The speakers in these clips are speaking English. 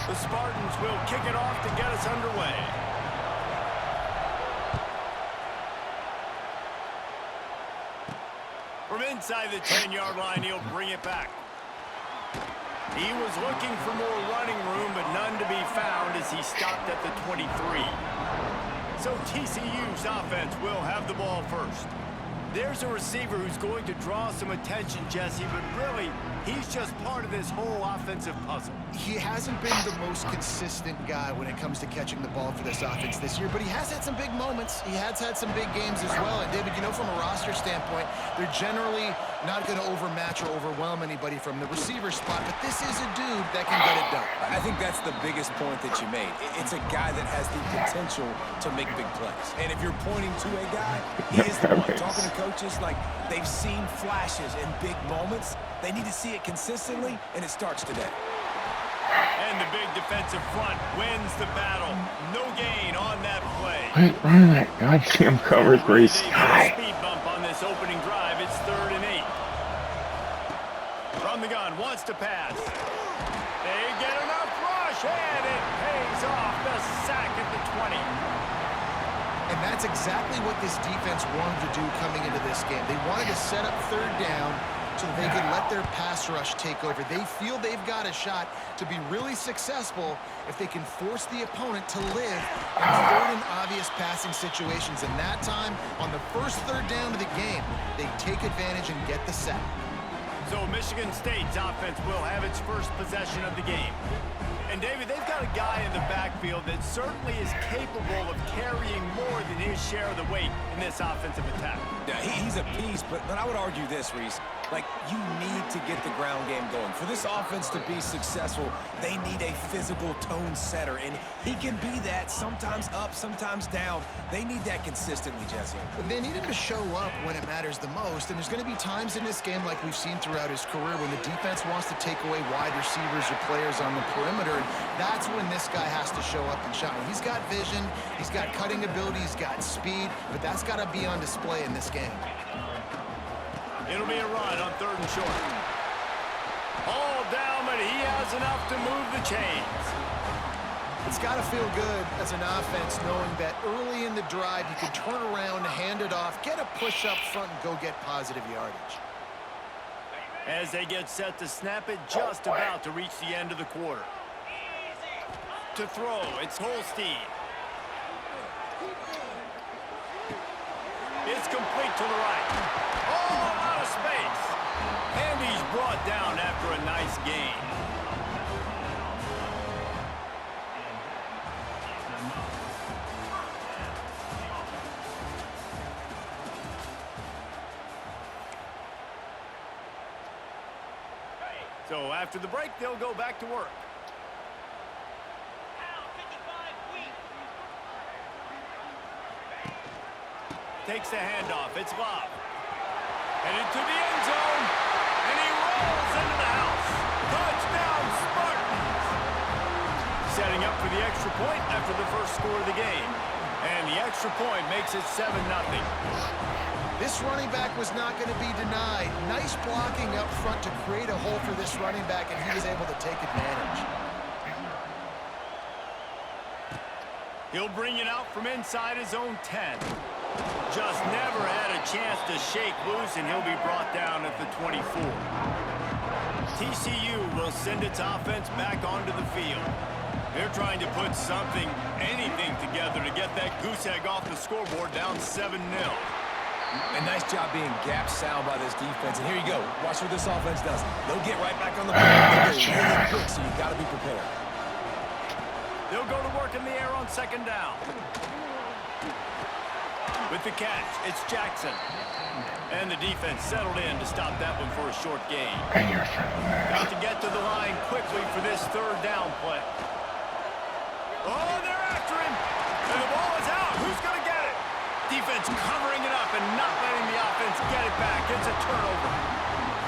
The Spartans will kick it off to get us underway. From inside the 10-yard line, he'll bring it back. He was looking for more running room, but none to be found as he stopped at the 23. So TCU's offense will have the ball first. There's a receiver who's going to draw some attention, Jesse, but really, he's just part of this whole offensive puzzle. He hasn't been the most consistent guy when it comes to catching the ball for this offense this year, but he has had some big moments. He has had some big games as well. And, David, you know, from a roster standpoint, they're generally not going to overmatch or overwhelm anybody from the receiver spot, but this is a dude that can get it done. I think that's the biggest point that you made. It's a guy that has the potential to make big plays. And if you're pointing to a guy, he is the one. Talking to coaches, like, they've seen flashes in big moments. They need to see it consistently, and it starts today. And the big defensive front wins the battle. No gain on that play. Quit running that goddamn cover three sky. Speed bump on this opening drive. It's 3rd and 8. From the gun, wants to pass. They get enough rush, and it pays off. The sack at the 20. And that's exactly what this defense wanted to do coming into this game. They wanted to set up 3rd down so that they could let their pass rush take over. They feel they've got a shot to be really successful if they can force the opponent to live in 3rd and obvious passing situations. And that time, on the first 3rd down of the game, they take advantage and get the sack. So Michigan State's offense will have its first possession of the game. And, David, they've got a guy in the backfield that certainly is capable of carrying more than his share of the weight in this offensive attack. Yeah, he's a piece, but I would argue this, Reese. Like, you need to get the ground game going. For this offense to be successful, they need a physical tone setter, and he can be that, sometimes up, sometimes down. They need that consistently, Jesse. They need him to show up when it matters the most, and there's going to be times in this game like we've seen throughout his career when the defense wants to take away wide receivers or players on the perimeter, and that's when this guy has to show up and shine. He's got vision, he's got cutting ability, he's got speed, but that's got to be on display in this game. It'll be a run on 3rd and short. All down, but he has enough to move the chains. It's got to feel good as an offense knowing that early in the drive you can turn around, hand it off, get a push up front, and go get positive yardage. As they get set to snap it, just about to reach the end of the quarter. To throw, it's Holstein. It's complete to the right. Oh, out of space. And he's brought down after a nice gain. So after the break, they'll go back to work. Takes the handoff. It's Love. Headed to the end zone. And he rolls into the house. Touchdown, Spartans. Setting up for the extra point after the first score of the game. And the extra point makes it 7-0. This running back was not going to be denied. Nice blocking up front to create a hole for this running back, and he was able to take advantage. He'll bring it out from inside his own 10. Just never had a chance to shake loose, and he'll be brought down at the 24. TCU will send its offense back onto the field. They're trying to put something, anything together to get that goose egg off the scoreboard down 7-0. A nice job being gap sound by this defense. And here you go. Watch what this offense does. They'll get right back on the ball. They'll go really quick, so you've got to be prepared. They'll go to work in the air on 2nd down. With the catch, it's Jackson. And the defense settled in to stop that one for a short gain. Got to get to the line quickly for this 3rd down play. Oh, they're after him. And the ball is out. Who's going to get it? Defense covering it up and not letting the offense get it back. It's a turnover.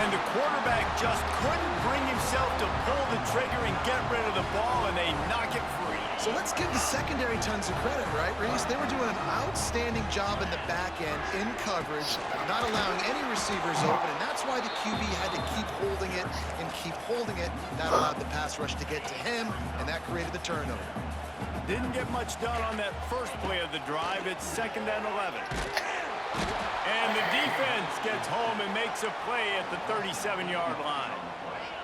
And the quarterback just couldn't bring himself to pull the trigger and get rid of the ball, and they knock it free. So let's give the secondary tons of credit, right, Reese? They were doing an outstanding job in the back end, in coverage, not allowing any receivers open, and that's why the QB had to keep holding it and keep holding it. That allowed the pass rush to get to him, and that created the turnover. Didn't get much done on that first play of the drive. It's 2nd and 11. And the defense gets home and makes a play at the 37-yard line.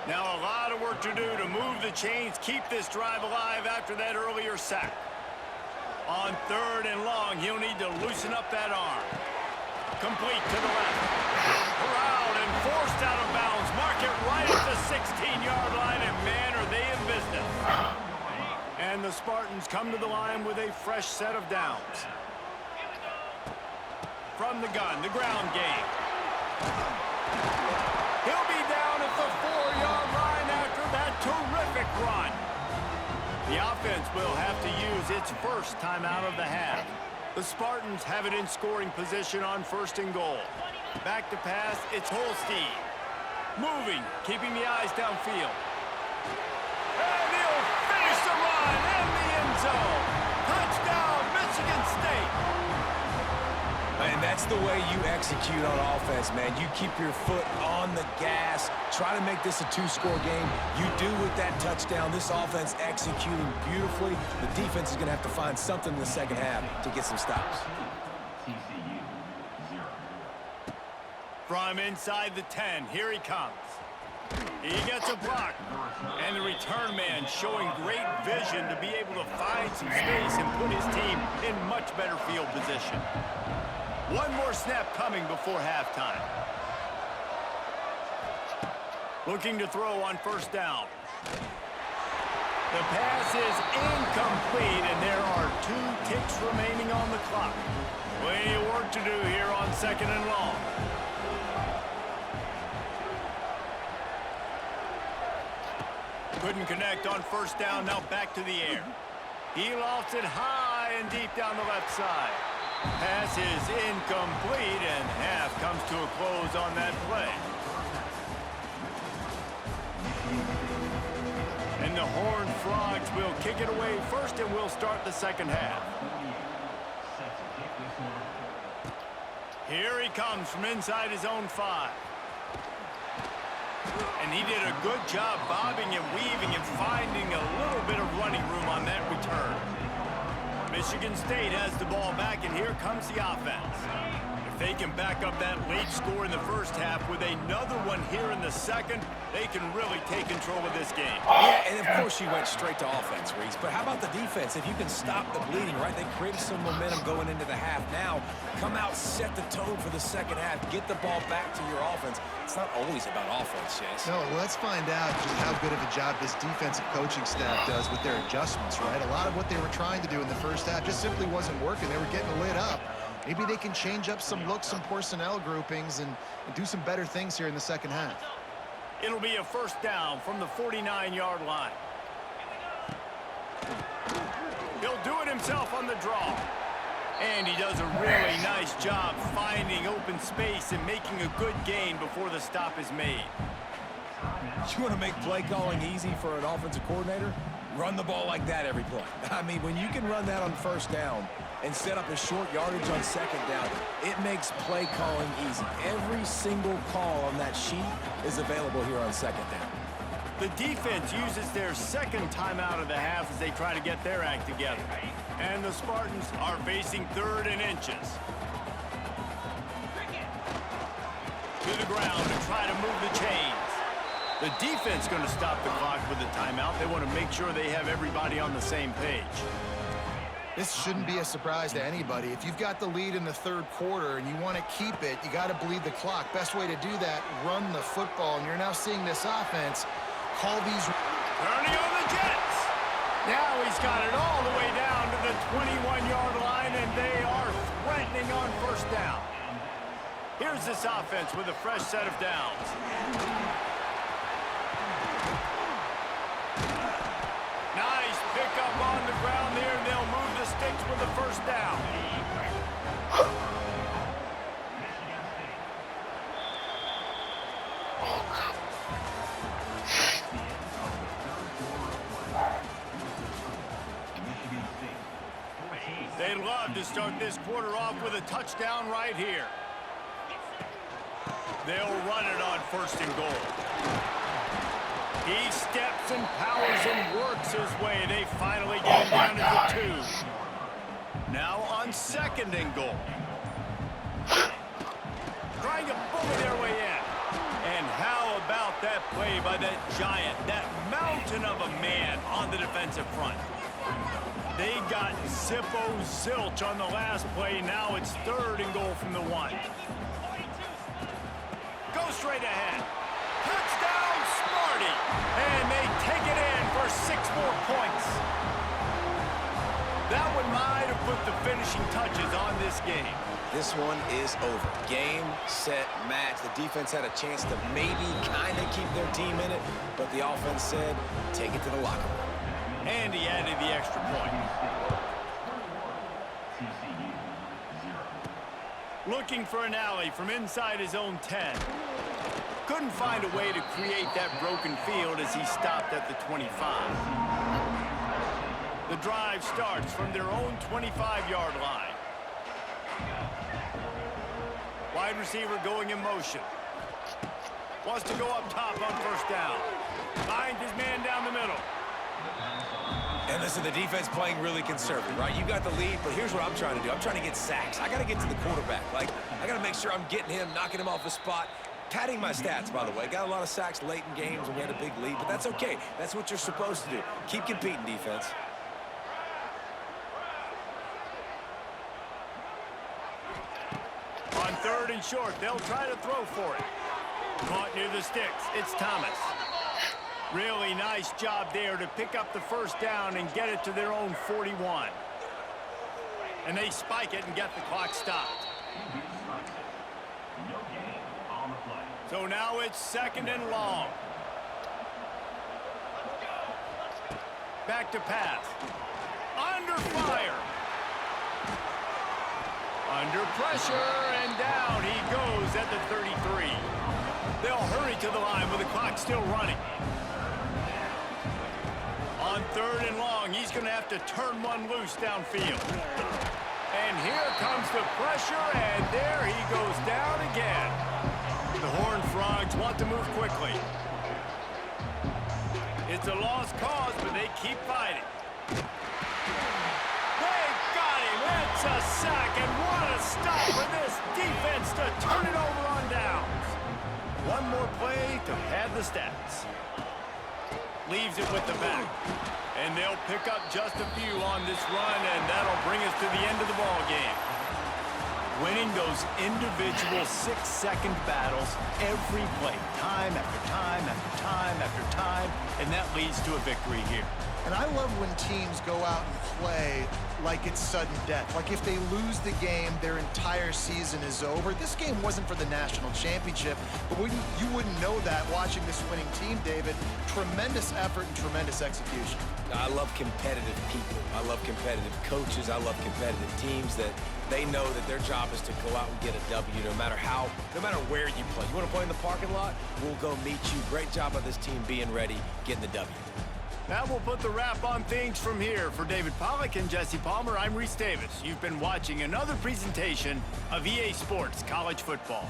Now a lot of work to do to move the chains, keep this drive alive after that earlier sack. On 3rd and long, he'll need to loosen up that arm. Complete to the left. Corralled and forced out of bounds. Mark it right at the 16-yard line, and man, are they in business. And the Spartans come to the line with a fresh set of downs. From the gun, the ground game. He'll be down at the 4-yard line after that terrific run. The offense will have to use its first timeout of the half. The Spartans have it in scoring position on 1st and goal. Back to pass, it's Holstein. Moving, keeping the eyes downfield. And he'll finish the run in the end zone. Touchdown, Michigan State. And that's the way you execute on offense, man. You keep your foot on the gas. Try to make this a 2-score game. You do with that touchdown. This offense executing beautifully. The defense is going to have to find something in the second half to get some stops. From inside the 10, here he comes. He gets a block. And the return man showing great vision to be able to find some space and put his team in much better field position. One more snap coming before halftime. Looking to throw on 1st down. The pass is incomplete, and there are 2 ticks remaining on the clock. Plenty of work to do here on 2nd and long. Couldn't connect on 1st down, now back to the air. He lofts it high and deep down the left side. Pass is incomplete, and half comes to a close on that play. And the Horned Frogs will kick it away first, and we'll start the second half. Here he comes from inside his own 5. And he did a good job bobbing and weaving and finding a little bit of running room on that return. Michigan State has the ball back, and here comes the offense. If they can back up that late score in the first half with another one here in the second, they can really take control of this game. Yeah, and of course you went straight to offense, Reese. But how about the defense? If you can stop the bleeding, right? They created some momentum going into the half. Now, come out, set the tone for the second half. Get the ball back to your offense. It's not always about offense, Chase. No, let's find out just how good of a job this defensive coaching staff does with their adjustments, right? A lot of what they were trying to do in the first half just simply wasn't working. They were getting lit up. Maybe they can change up some looks, some personnel groupings, and do some better things here in the second half. It'll be a 1st down from the 49-yard line. He'll do it himself on the draw. And he does a really nice job finding open space and making a good gain before the stop is made. You want to make play calling easy for an offensive coordinator? Run the ball like that every play. I mean, when you can run that on 1st down and set up a short yardage on 2nd down, it makes play calling easy. Every single call on that sheet is available here on 2nd down. The defense uses their second timeout of the half as they try to get their act together. And the Spartans are facing 3rd and inches. To the ground to try to move the chains. The defense going to stop the clock with a timeout. They want to make sure they have everybody on the same page. This shouldn't be a surprise to anybody. If you've got the lead in the 3rd quarter and you want to keep it, you got to bleed the clock. Best way to do that, run the football. And you're now seeing this offense call these... Turning on the Jets. Now he's got it all the way down to the 21-yard line, and they are threatening on 1st down. Here's this offense with a fresh set of downs. Nice pickup on the ground there, and they'll move the sticks with the 1st down. They'd love to start this quarter off with a touchdown right here. They'll run it on 1st and goal. He steps and powers and works his way. They finally get him down to the 2. Now on 2nd and goal. Trying to bully their way in. And how about that play by that giant, that mountain of a man on the defensive front? They got zilch on the last play. Now it's 3rd and goal from the 1. Go straight ahead. Touchdown, Sparty. And they take it in for 6 more points. That one might have put the finishing touches on this game. This one is over. Game, set, match. The defense had a chance to maybe kind of keep their team in it, but the offense said, take it to the locker room. And he added the extra point. Looking for an alley from inside his own 10. Couldn't find a way to create that broken field as he stopped at the 25. The drive starts from their own 25-yard line. Wide receiver going in motion. Wants to go up top on 1st down. Finds his man down the middle. And listen, the defense playing really conservative, right? You got the lead, but here's what I'm trying to do. I'm trying to get sacks. I got to get to the quarterback. Like, I got to make sure I'm getting him, knocking him off the spot. Padding my stats, by the way. Got a lot of sacks late in games when we had a big lead, but that's okay. That's what you're supposed to do. Keep competing, defense. On 3rd and short, they'll try to throw for it. Caught near the sticks. It's Thomas. Really nice job there to pick up the 1st down and get it to their own 41. And they spike it and get the clock stopped. So now it's 2nd and long. Back to pass. Under fire. Under pressure, and down he goes at the 33. They'll hurry to the line with the clock still running. On 3rd and long, he's going to have to turn one loose downfield. And here comes the pressure, and there he goes down again. The Horned Frogs want to move quickly. It's a lost cause, but they keep fighting. They got him. It's a sack, and what a stop for this defense to turn it over on downs. One more play to pad the stats. Leaves it with the back. And they'll pick up just a few on this run, and that'll bring us to the end of the ball game. Winning those individual 6-second battles every play, time after time after time after time, and that leads to a victory here. And I love when teams go out and play like it's sudden death. Like if they lose the game, their entire season is over. This game wasn't for the national championship, but you wouldn't know that watching this winning team, David. Tremendous effort and tremendous execution. I love competitive people. I love competitive coaches. I love competitive teams that they know that their job is to go out and get a W no matter where you play. You want to play in the parking lot? We'll go meet you. Great job by this team being ready, getting the W. That will put the wrap on things from here. For David Pollack and Jesse Palmer, I'm Reese Davis. You've been watching another presentation of EA Sports College Football.